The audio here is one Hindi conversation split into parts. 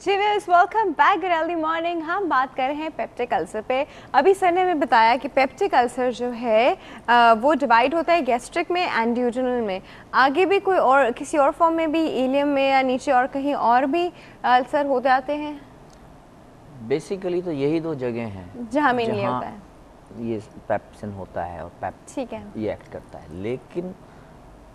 जी वेलकम बैक गर्ल मॉर्निंग। हम बात कर रहे हैं पेप्टिक अल्सर पे। अभी सर ने हमें बताया कि पेप्टिक अल्सर जो है वो डिवाइड होता है गैस्ट्रिक में एंड ड्यूडेनल में। आगे भी कोई और किसी और फॉर्म में भी इलियम में या नीचे और कहीं और भी अल्सर हो जाते हैं? बेसिकली तो यही दो जगह हैं जहाँ मेनली होता है ये पेप्सिन होता है और ठीक है ये एक्ट करता है। लेकिन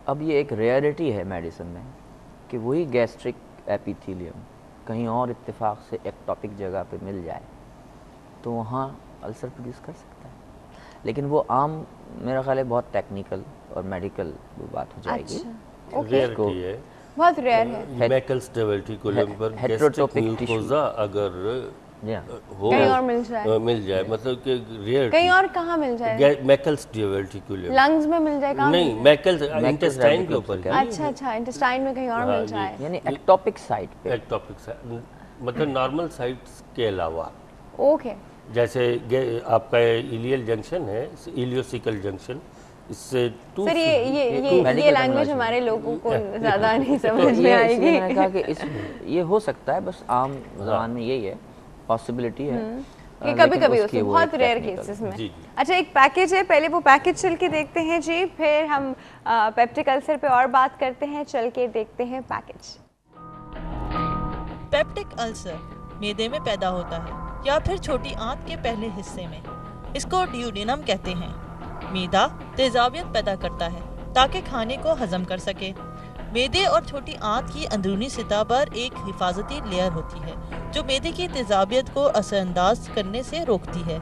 अब ये एक रेयरिटी है मेडिसिन में कि वही गैस्ट्रिक एपिथेलियम कहीं और इत्तेफाक से एक्टोपिक जगह पे मिल जाए तो वहाँ अल्सर प्रोड्यूस कर सकता है। लेकिन वो आम मेरा ख्याल है बहुत टेक्निकल और मेडिकल बात हो जाएगी। अच्छा, रेयरिटी है, बहुत रेयर है। मैकल्स डायवर्टिकुलम पर गैस्ट्रिक म्यूकोजा अगर हो कहीं और मिल जाए मतलब कि रेयर कहीं और कहाँ मिल जाए? मैकल्स डायवर्टिकुलम लंग्स में मिल जाए? कहाँ नहीं, मैकल्स इंटेस्टाइन के ऊपर। अच्छा, इंटेस्टाइन में कहीं और मिल जाए, यानी एक्टोपिक साइट पे। एक्टोपिक साइट मतलब नॉर्मल साइट्स के अलावा। ओके। जैसे आपका इलियल जंक्शन है, इलियोसिकल जंक्शन, इससे सर ये लैंग्वेज हमारे लोगों को ज़्यादा नहीं समझ में आएगी। मैंने कहा कि ये हो सकता है, बस आम ज़बान में यही है, पॉसिबिलिटी है कि कभी-कभी होता है, बहुत रेयर केसेस में। जी। अच्छा, एक पैकेज है, पहले वो पैकेज चल के देखते हैं जी, फिर हम पेप्टिक अल्सर पे और बात करते हैं। चल के देखते हैं पैकेज। पेप्टिक अल्सर मैदे में पैदा होता है या फिर छोटी आंत के पहले हिस्से में। इसको ड्यूडेनम कहते हैं। मैदा तेजाबियत पैदा करता है ताकि खाने को हजम कर सके। मैदे और छोटी आंत की अंदरूनी सतह पर एक हिफाजती लेयर होती है जो मैदे की तेजाबियत को असरअंदाज करने से रोकती है।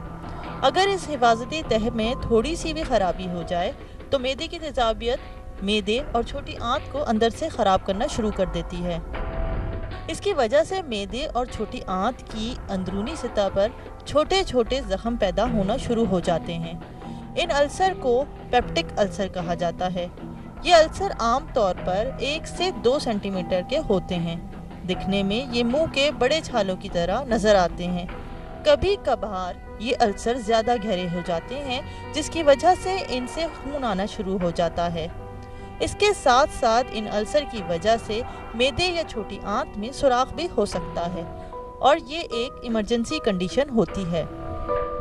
अगर इस हिफाजती तह में थोड़ी सी भी खराबी हो जाए तो मैदे की तेजाबियत मैदे और छोटी आंत को अंदर से खराब करना शुरू कर देती है। इसकी वजह से मैदे और छोटी आंत की अंदरूनी सतह पर छोटे छोटे जख्म पैदा होना शुरू हो जाते हैं। इन अल्सर को पेप्टिक अल्सर कहा जाता है। ये अल्सर आम तौर पर 1 से 2 सेंटीमीटर के होते हैं। दिखने में ये मुंह के बड़े छालों की तरह नजर आते हैं। कभी कभार ये अल्सर ज़्यादा गहरे हो जाते हैं जिसकी वजह से इनसे खून आना शुरू हो जाता है। इसके साथ साथ इन अल्सर की वजह से मैदे या छोटी आंत में सुराख भी हो सकता है और ये एक इमरजेंसी कंडीशन होती है।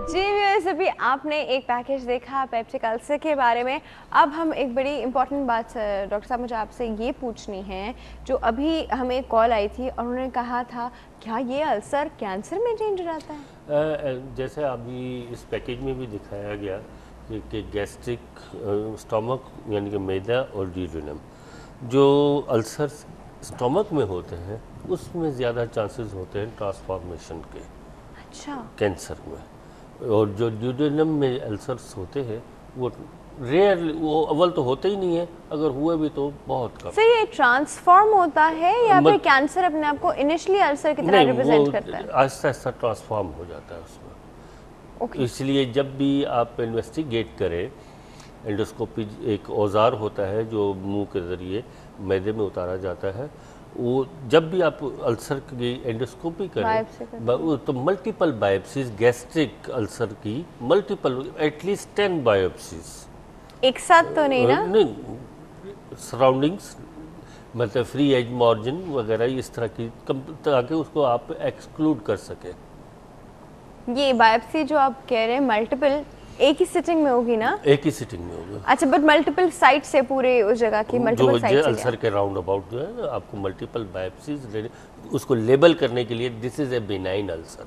जी व्यूअर्स, अभी आपने एक पैकेज देखा पेप्टिक अल्सर के बारे में। अब हम एक बड़ी इंपॉर्टेंट बात डॉक्टर साहब मुझे आपसे ये पूछनी है, जो अभी हमें कॉल आई थी और उन्होंने कहा था क्या ये अल्सर कैंसर में चेंज हो जाता है? जैसे अभी इस पैकेज में भी दिखाया गया कि गैस्ट्रिक स्टमक यानी कि मैदा और ड्यूडेनम, जो अल्सर स्टमक में होते हैं उसमें ज़्यादा चांसेस होते हैं ट्रांसफॉर्मेशन के। अच्छा। कैंसर में। और जो ड्यूडेनम में अल्सर्स होते हैं वो रेयर, वो अव्वल तो होते ही नहीं है, अगर हुए भी तो बहुत कम। सर ये ट्रांसफॉर्म होता है या फिर कैंसर अपने आप को इनिशियली अल्सर की तरह रिप्रेजेंट करता है? आहिस्ता आहिस्ता ट्रांसफॉर्म हो जाता है उसमें। इसलिए जब भी आप इन्वेस्टिगेट करें, एंडोस्कोपी एक औजार होता है जो मुंह के ज़रिए मैदे में उतारा जाता है, वो जब भी आप अल्सर की एंडोस्कोपी करें तो मल्टीपल बायोप्सीज, गैस्ट्रिक अल्सर की मल्टीपल, एटलीस्ट 10 बायोप्सीज एक साथ तो नहीं ना? नहीं, सराउंडिंग्स मतलब फ्री एज मार्जिन वगैरह इस तरह की, ताकि उसको आप एक्सक्लूड कर सकें। ये बायोप्सी जो आप कह रहे हैं मल्टीपल एक ही सिटिंग में होगी ना? एक ही सिटिंग में होगी। अच्छा, बट मल्टीपल साइट से पूरे उस जगह की मल्टीपल साइट से अल्सर के राउंड अबाउट जो है आपको मल्टीपल बायोप्सीज लेने, उसको लेबल करने के लिए this is a benign ulcer.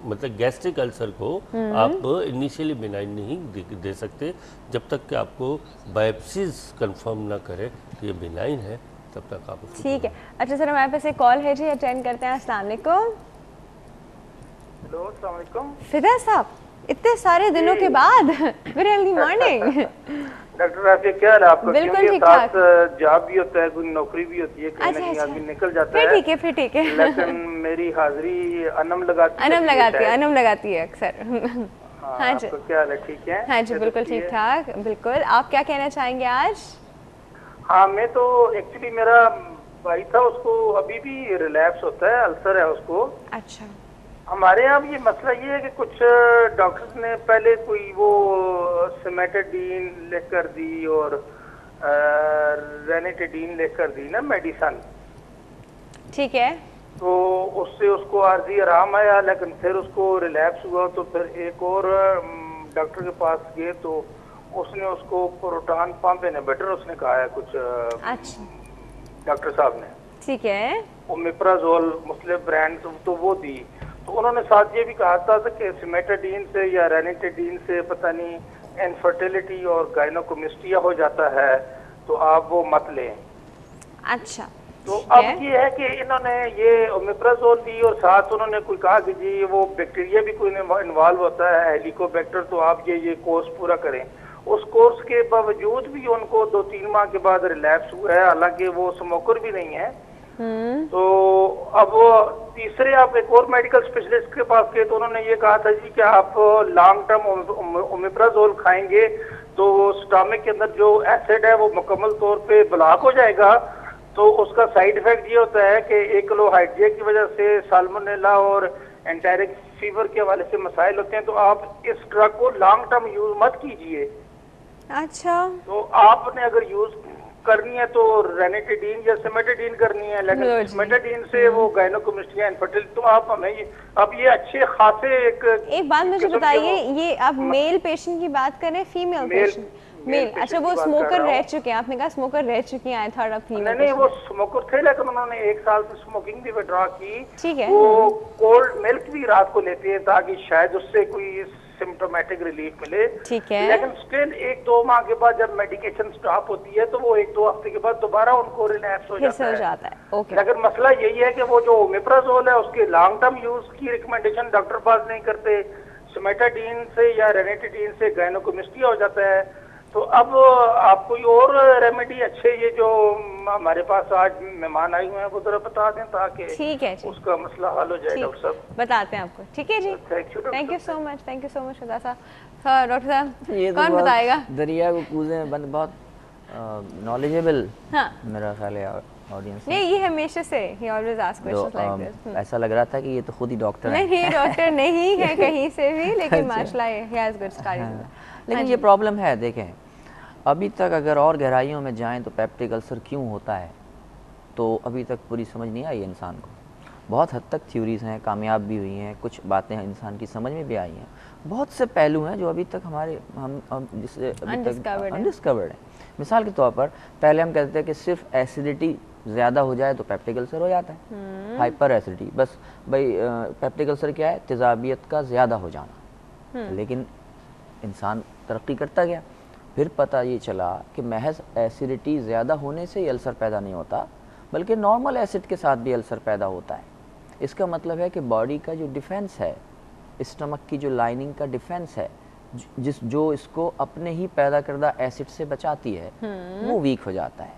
मतलब गैस्ट्रिक अल्सर को आप इनिशियली बेनाइन नहीं दे सकते जब तक कि आपको बायोप्सीज कंफर्म ना करे कि ये बेनाइन है, तब तक आप उसको। ठीक है। अच्छा सर, हमारे पास एक कॉल है जी, अटेंड करते हैं। अस्सलाम वालेकुम। हेलो, अस्सलाम वालेकुम। फिदा साहब, इतने सारे दिनों के बाद, वेरी अर्ली मॉर्निंग। डॉक्टर साहब क्या हाल है आपका? बिल्कुल ठीक ठाक। जॉब भी होता है, कोई नौकरी भी होती है, कहीं ना कहीं आदमी निकल जाता है। फिर ठीक है। लेकिन मेरी हाजिरी अनम लगाती है अक्सर। हाँ जी, क्या हाल है? ठीक है? हाँ जी, बिल्कुल ठीक ठाक। बिल्कुल, आप क्या कहना चाहेंगे आज? हाँ, मैं तो एक्चुअली मेरा भाई था, उसको अभी भी रिलैप्स होता है, अल्सर है उसको। अच्छा। हमारे यहाँ ये मसला ये है कि कुछ डॉक्टर्स ने पहले कोई वो सिमेटाडीन लिख कर दी और रेनिटेडीन लिख कर दी ना मेडिसन, ठीक है। तो उससे उसको आर्जी आराम आया, लेकिन फिर उसको रिलैप्स हुआ। तो फिर एक और डॉक्टर के पास गए तो उसने उसको प्रोटॉन पंप इनहिबिटर उसने कहा है कुछ अच्छा, डॉक्टर साहब ने, ठीक है। ओमेप्राजोल मुस्लिम ब्रांड, तो वो दी। तो उन्होंने साथ ये भी कहा था कि सिमेटाडीन से या रेनिटाडीन से पता नहीं इनफर्टिलिटी और गायनोकोमेस्टिया हो जाता है, तो आप वो मत लें। अच्छा, तो ठीक अब है। ये है कि इन्होंने ये ओमेप्राजोल दी और साथ उन्होंने कोई कहा कि जी वो बैक्टीरिया भी कोई इन्वॉल्व होता है, हेलिकोबैक्टर, तो आप ये कोर्स पूरा करें। उस कोर्स के बावजूद भी उनको 2-3 माह के बाद रिलैप्स हुआ है, हालांकि वो स्मोकर भी नहीं है। तो अब तीसरे आप एक और मेडिकल स्पेशलिस्ट के पास गए तो उन्होंने ये कहा था जी कि आप लॉन्ग टर्म ओमेप्राजोल खाएंगे तो स्टमक के अंदर जो एसिड है वो मुकम्मल तौर पे ब्लॉक हो जाएगा। तो उसका साइड इफेक्ट ये होता है कि एकलोहाइड्रिया की वजह से साल्मोनेला और एंटेरिक फीवर के हवाले से मसाइल होते हैं। तो आप इस ड्रग को लॉन्ग टर्म यूज मत कीजिए। अच्छा, तो आपने अगर यूज करनी है तो रेनिटाडीन या सिमेटाडीन करनी है, लेकिन सिमेटाडीन से वो गायनोकोमेस्टिया इनफर्टिल, तो आप हमें अब ये अच्छे खासे एक बात मुझे बताइए, ये आप मेल पेशेंट की बात कर रहे हैं, फीमेल पेशेंट? मेल। अच्छा, वो स्मोकर रह चुके हैं, आपने कहा स्मोकर रह चुके हैं, आई थॉट आप फीमेल। नहीं, वो स्मोकर थे लेकिन उन्होंने 1 साल से स्मोकिंग भी विड्रॉ की। ठीक है। वो कोल्ड मिल्क भी रात को लेते हैं ताकि शायद उससे कोई सिम्टोमेटिक रिलीफ मिले। ठीक है। लेकिन स्टिल 1-2 माह के बाद जब मेडिकेशन स्टॉप होती है तो वो 1-2 हफ्ते के बाद दोबारा उनको रिलैप्स हो जाता है। ओके। लेकिन मसला यही है कि वो जो ओमेप्राजोल है उसके लॉन्ग टर्म यूज की रिकमेंडेशन डॉक्टर पास नहीं करते। सिमेटाडीन से या रेनिटाडीन से गायनोकोमेस्टिया हो जाता है। तो अब आप कोई और रेमेडी अच्छे, ये जो हमारे पास आज मेहमान आए हुए हैं वो जरा बता दें ताकि ठीक है जी, उसका मसला हल हो जाए। डॉक्टर साहब बताते हैं आपको। ठीक है जी, thank you so much, thank you so much खुदा साहब। हाँ डॉक्टर साहब, ये तो कौन बहुत बताएगा? दरिया को कूदे बंद, बहुत नॉलेजेबल हाँ, मेरा ख्याल है ऑडियंस। नहीं ये हमेशा से ही always ask questions like this. ऐसा लग रहा था कि ये तो खुद ही डॉक्टर है। नहीं, डॉक्टर नहीं है कहीं से भी, लेकिन माशाल्लाह ही हैज गुड स्टडीज। लेकिन ये प्रॉब्लम है, देखें अभी तक अगर और गहराइयों में जाएं तो पेप्टिक अल्सर क्यों होता है तो अभी तक पूरी समझ नहीं आई इंसान को। बहुत हद तक थ्योरीज हैं, कामयाब भी हुई हैं, कुछ बातें इंसान की समझ में भी आई हैं। बहुत से पहलू हैं जो अभी तक हमारे हम जिससे अभी तक अनडिस्कवर्ड है। मिसाल के तौर पर पहले हम कहते थे कि सिर्फ एसिडिटी ज़्यादा हो जाए तो पेप्टिक अल्सर हो जाता है, हाइपर एसिडिटी, बस भाई पेप्टिक अल्सर क्या है, तेज़ाबियत का ज़्यादा हो जाना। लेकिन इंसान तरक्की करता गया, फिर पता ये चला कि महज एसिडिटी ज़्यादा होने से ही अल्सर पैदा नहीं होता, बल्कि नॉर्मल एसिड के साथ भी अल्सर पैदा होता है। इसका मतलब है कि बॉडी का जो डिफेंस है, स्टमक की जो लाइनिंग का डिफेंस है, जो इसको अपने ही पैदा करदा एसिड से बचाती है, वो वीक हो जाता है।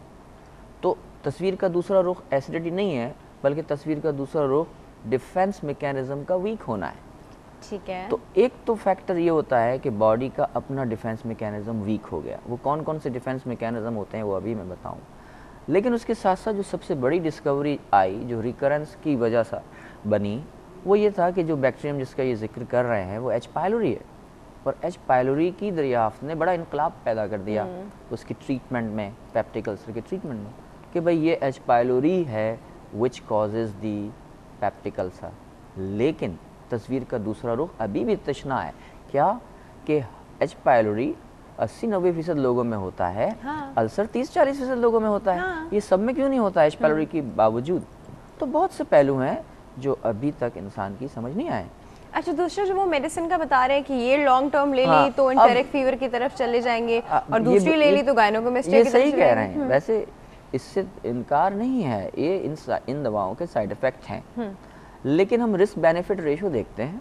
तो तस्वीर का दूसरा रुख एसिडिटी नहीं है, बल्कि तस्वीर का दूसरा रुख डिफेंस मैकेनिज्म का वीक होना है। ठीक है। तो एक तो फैक्टर ये होता है कि बॉडी का अपना डिफेंस मैकेनिज्म वीक हो गया। वो कौन कौन से डिफेंस मैकेनिज्म होते हैं वो अभी मैं बताऊं। लेकिन उसके साथ साथ जो सबसे बड़ी डिस्कवरी आई, जो रिकरेंस की वजह से बनी, वो ये था कि जो बैक्टीरियम जिसका ये जिक्र कर रहे हैं वो एच पाइलोरी है। और एच पाइलोरी की दरियाफ्त ने बड़ा इनकलाब पैदा कर दिया उसकी ट्रीटमेंट में, पेप्टिक अल्सर के ट्रीटमेंट में, कि भाई ये एच पाइलोरी है which causes the peptic ulcer. लेकिन तस्वीर का दूसरा रुख अभी भी तशना है, क्या कि एच पाइलोरी 80-90% लोगों में होता है, हाँ। अल्सर 30-40% लोगों में होता है। हाँ। ये सब में क्यों नहीं होता एच पाइलोरी के बावजूद? तो बहुत से पहलू हैं जो अभी तक इंसान की समझ नहीं आए। अच्छा, दूसरा जो वो मेडिसिन का बता रहे हैं कि ये लॉन्ग टर्म ले हाँ, ली तो एंटेरिक फीवर की तरफ चले जाएंगे और दूसरी ले ली तो गायनोकोमेस्टिया ये की तरफ सही चले कह रहे जाएंगे। हैं, वैसे इससे इनकार नहीं है, ये इन दवाओं के साइड इफ़ेक्ट हैं। लेकिन हम रिस्क बेनिफिट रेशो देखते हैं,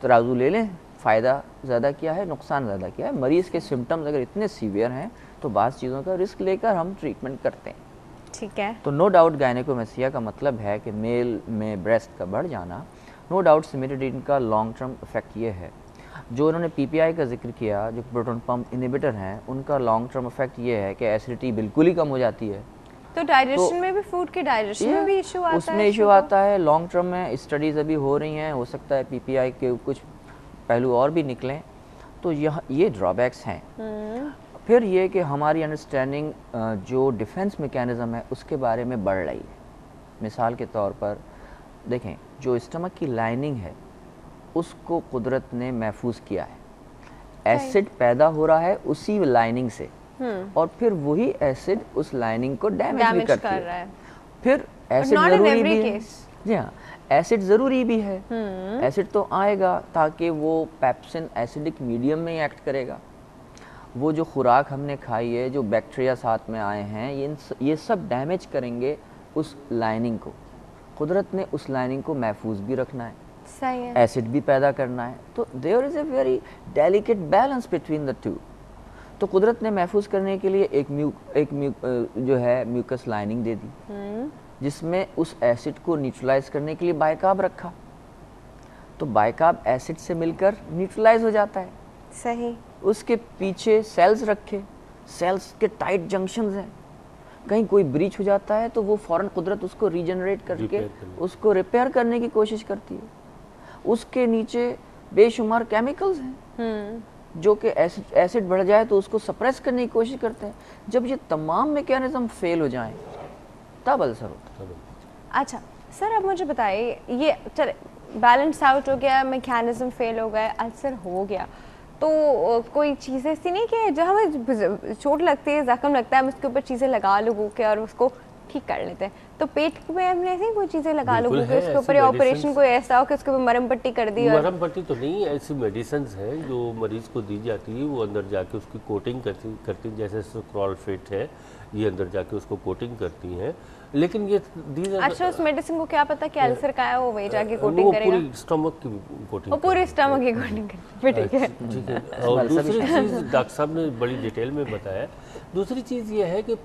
तराजू ले लें, फ़ायदा ज़्यादा क्या है, नुकसान ज़्यादा क्या है। मरीज़ के सिम्टम्स अगर इतने सीवियर हैं तो बाज़ चीज़ों का रिस्क लेकर हम ट्रीटमेंट करते हैं। ठीक है। तो नो डाउट गायनेकोमेस्टिया का मतलब है कि मेल में ब्रेस्ट का बढ़ जाना। नो डाउट सिमेटाडीन का लॉन्ग टर्म इफेक्ट ये है। जो उन्होंने पीपीआई का जिक्र किया, जो प्रोटॉन पंप इनहिबिटर हैं, उनका लॉन्ग टर्म इफेक्ट ये है कि एसिडिटी बिल्कुल ही कम हो जाती है। तो डाइजेशन में भी, फूड के डाइजेशन में भी इशू आता है? उसमें इशू आता है। लॉन्ग टर्म में स्टडीज़ अभी हो रही हैं, हो सकता है पीपीआई के कुछ पहलू और भी निकलें। तो ये ड्रॉबैक्स हैं। फिर ये कि हमारी अंडरस्टैंडिंग जो डिफेंस मैकेनिज्म है उसके बारे में बढ़ रही है। मिसाल के तौर पर देखें, जो स्टमक की लाइनिंग है उसको कुदरत ने महफूज किया है। एसिड पैदा हो रहा है उसी लाइनिंग से, और फिर वही एसिड उस लाइनिंग को डैमेज भी करती है। फिर एसिड जरूरी भी है, जी हाँ, एसिड ज़रूरी भी है। एसिड तो आएगा ताकि वो पेप्सिन एसिडिक मीडियम में एक्ट करेगा। वो जो खुराक हमने खाई है, जो बैक्टीरिया साथ में आए हैं, ये सब डैमेज करेंगे उस लाइनिंग को। कुदरत ने उस लाइनिंग को महफूज भी रखना है, सही है, एसिड भी पैदा करना है। तो there is a very delicate balance between the two. तो कुदरत ने महफूज करने के लिए एक जो है म्यूकस लाइनिंग दे दी, जिसमें उस एसिड को न्यूट्रलाइज करने के लिए बाइकार्ब रखा। तो बाइकार्ब एसिड से मिलकर न्यूट्रलाइज हो जाता है। सही। उसके पीछे सेल्स रखे, सेल्स के टाइट जंक्शंस हैं, कहीं कोई ब्रीच हो जाता है तो वो फौरन कुदरत उसको रीजनरेट करके उसको रिपेयर करने की कोशिश करती है। उसके नीचे बेशुमार केमिकल्स हैं जो कि एसिड बढ़ जाए तो उसको सप्रेस करने की कोशिश करते हैं। जब ये तमाम मैकेनिज्म फेल हो जाएं तब अल्सर होता है। अच्छा सर, अब मुझे बताइए, ये चल बैलेंस आउट हो गया, मैकेनिज्म फेल हो गया, अल्सर हो गया, तो कोई चीज़ें ऐसी नहीं कि जब हमें चोट लगती है, जख्म लगता है, हम उसके ऊपर चीज़ें लगा लोगों के और उसको ठीक कर लेते हैं। तो पेट में हमने ऐसी कोई चीज़ें लगा लोगों के उसके ऊपर, या ऑपरेशन कोई ऐसा हो कि उसके ऊपर मरहम पट्टी कर दी? मरहम पट्टी तो नहीं, ऐसी मेडिसिन हैं जो मरीज़ को दी जाती है, वो अंदर जाके उसकी कोटिंग करती जैसे स्क्रॉलफिट है, ये अंदर जाके उसको कोटिंग करती हैं। लेकिन ये अच्छा, उस मेडिसिन को क्या पता कि अल्सर का है, वो वही जाके कोटिंग करेगा? पूरी स्टमक की कोटिंग, वो पूरी स्टमक की कोटिंग करेगा, ठीक है। ठीक है। और दूसरी चीज़ डॉक्टर साहब ने बड़ी डिटेल में बताया, दूसरी चीज़ ये है कि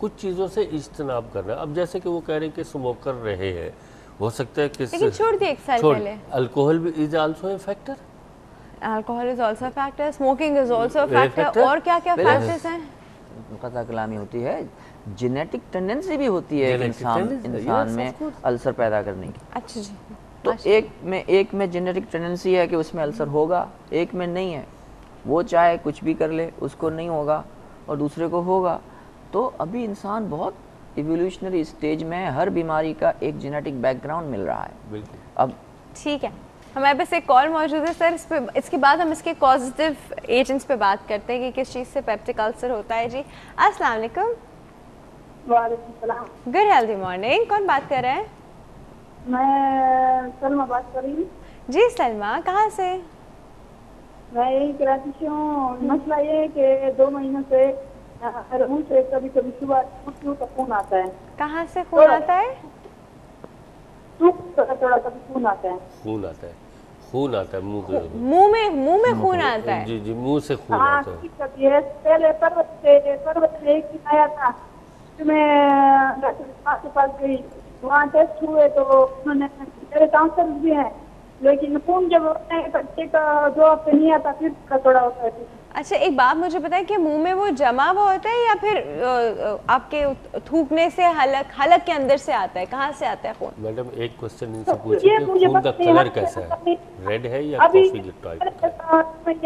कुछ चीज़ों से इज्तनाब करना। अब जैसे कि वो कह रहे हैं कि स्मोकर रहे हैं, हो सकता है कि लेकिन छोड़ दिए 1 साल पहले। अल्कोहल भी is also a factor, alcohol is also a factor, smoking is also a factor, और क्या-क्या फैक्टर्स हैं? कथा कलामी होती है, जेनेटिक टेंडेंसी भी होती है इंसान में अल्सर पैदा करने की। अच्छा जी। तो एक में जेनेटिक टेंडेंसी है कि उसमें अल्सर होगा, एक में नहीं है। वो चाहे कुछ भी कर ले, उसको नहीं होगा और दूसरे को होगा। तो अभी इंसान बहुत इवोल्यूशनरी स्टेज में है, हर बीमारी का एक जेनेटिक बैकग्राउंड मिल रहा है। बिल्कुल। अब ठीक है, हमारे पास एक कॉल मौजूद है सर, इसके बाद हम इसके पॉजिटिव एजेंट्स पे बात करते हैं कि किस चीज़ से पेप्टिक अल्सर होता है। जी अस्सलाम वालेकुम। वालेकुम सलाम। गुड हेल्दी मॉर्निंग, कौन बात कर रहे हैं? मैं सलमा बात कर रही हूँ। जी सलमा, कहाँ से? मैं यही कराची से हूँ। मसला ये है कि 2 महीनों से रूह से कभी कभी सुबह का खून आता है। कहाँ से खून आता है? थोड़ा कभी खून आता है। खून आता है, खून आता है मुंह में खून आता है? जी जी, मुंह से खून आता है। पहले पर्वत से एक दिन आया था, मैं डॉक्टर के पास गई, वहाँ टेस्ट हुए तो उन्होंने, मेरे काउंसलर भी हैं, लेकिन खून जब होता है बच्चे का 2 हफ्ते नहीं आता, फिर थोड़ा होता है। अच्छा एक बात मुझे बताएं कि मुंह में वो जमा हुआ होता है या फिर आपके थूकने से हलक के अंदर से आता है? कहाँ से आता है खून? मैडम एक क्वेश्चन इनसे पूछिए कि खून का कलर कैसा है, रेड है या कॉफी टाइप?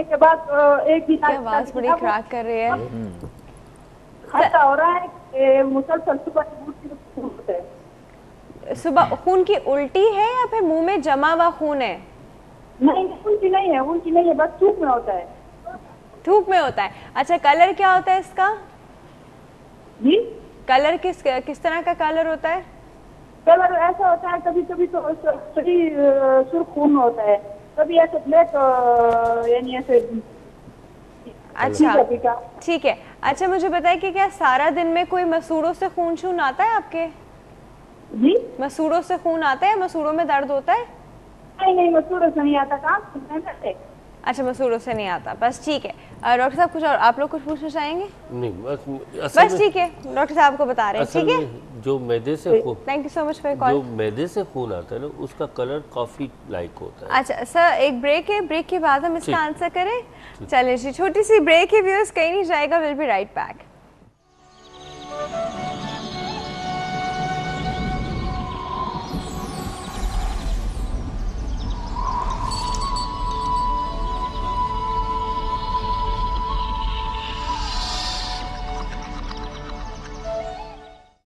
के बाद एक दिन आवाज बड़ी क्रैक कर रही है, ऐसा हो रहा है कि मुसलसल सुबह खून की उल्टी है या फिर मुंह में जमा हुआ खून है? नहीं, उल्टी नहीं है, बस थूक में होता है। थूक में होता है। अच्छा कलर क्या होता है इसका? जी कलर किस तरह का कलर होता है? कलर ऐसा होता है, कभी कभी तो सही सुर्ख खून होता है, कभी ऐसे ब्लैक, यानी ऐसे। अच्छा ठीक है। अच्छा मुझे बताइए कि क्या सारा दिन में कोई मसूड़ों से खून शून आता है आपके? जी मसूड़ों से खून आता है? मसूड़ों में दर्द होता है? नहीं, मसूड़ों से नहीं आता। कहाँ? अच्छा मसूड़ों से नहीं आता, बस ठीक है। डॉक्टर साहब कुछ और आप लोग कुछ पूछना चाहेंगे? नहीं बस ठीक है, डॉक्टर साहब को बता रहे हैं, ठीक है। जो मैदे से खून, thank you so much for your call. जो मैदे से खून आता है ना, उसका कलर कॉफी लाइक होता है। अच्छा सर एक ब्रेक है, ब्रेक के बाद हम इसका आंसर करें। चलिए जी, छोटी सी ब्रेक है व्यूअर्स, कहीं नहीं जाएगा, विल बी राइट बैक।